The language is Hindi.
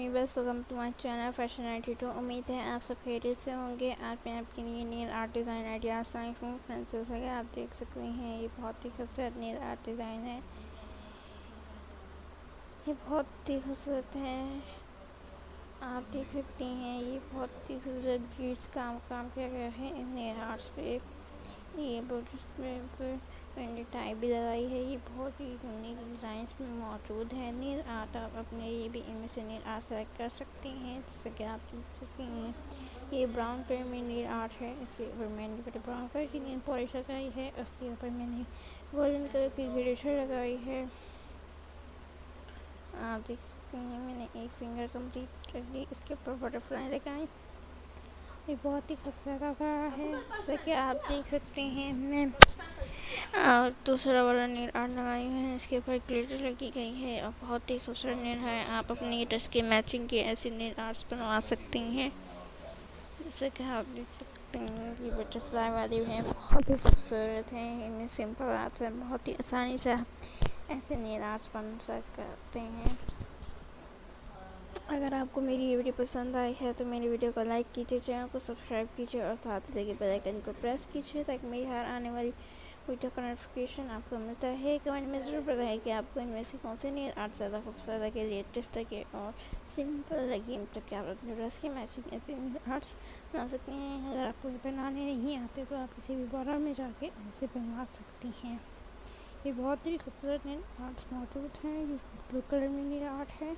Viewers, welcome to my channel fashion 92। उम्मीद है आप सब खैरियत से होंगे। आज मैं आपके लिए नेल आर्ट डिज़ाइन आइडियाज़ लाई हूँ। फ्रेंड्स, जैसा कि आप देख सकते हैं, ये बहुत ही खूबसूरत नेल आर्ट डिज़ाइन है। ये बहुत ही खूबसूरत है। आप देख सकते हैं, ये बहुत ही खूबसूरत बीड्स काम किया गया है इन नेल आर्ट्स पे। ये पेंडेंट टाइप भी लगाई है। ये बहुत ही यूनिक डिज़ाइंस में मौजूद है। नेल आर्ट आप अपने लिए भी इनमें से नेल आर्ट सेलेक्ट कर सकते हैं, जैसे कि आप देख सकते हैं। ये ब्राउन कलर में नेल आर्ट है। इसके ऊपर मैंने ब्राउन कलर की नेल पॉलिश लगाई है। उसके ऊपर मैंने गोल्डन कलर की ग्लिटर लगाई है। आप देख सकते हैं, मैंने एक फिंगर कंप्लीट कर दी। इसके ऊपर बटरफ्लाई लगाई। ये बहुत ही खूबसूरत लग रहा है। जैसे कि आप देख सकते हैं, मैं दूसरा वाला नेल आर्ट लगाई है। इसके ऊपर ग्लिटर लगी गई है और बहुत ही खूबसूरत नेल है। आप अपनी ड्रेस के मैचिंग के ऐसे नेल आर्ट्स बनवा सकती हैं। जैसे कि आप देख सकते हैं, ये बटरफ्लाई वाली हैं, बहुत ही खूबसूरत हैं। इनमें सिंपल आर्ट्स है, बहुत ही आसानी से ऐसे नेल आर्ट्स बन सकते हैं। अगर आपको मेरी ये वीडियो पसंद आई है तो मेरी वीडियो को लाइक कीजिए, चैनल को सब्सक्राइब कीजिए और साथ ही लगे बेल आइकन को प्रेस कीजिए, ताकि मेरी हर आने वाली वीडियो का नोटिफिकेशन आपको मिलता है। कमेंट में ज़रूर बताएं कि आपको इनमें से कौन से नेल आर्ट ज़्यादा खूबसूरत लगे, लेटेस्ट लगे और सिंपल लगे। तो क्या आप अपने ड्रेस की मैचिंग ऐसे नेल आर्ट्स बना सकते हैं। अगर आपको बनाने नहीं आते तो आप किसी भी बॉर्डर में जाके ऐसे बनवा सकती हैं। ये बहुत ही खूबसूरत नेल आर्ट्स मौजूद हैं। ये ब्लू कलर में नेल आर्ट है।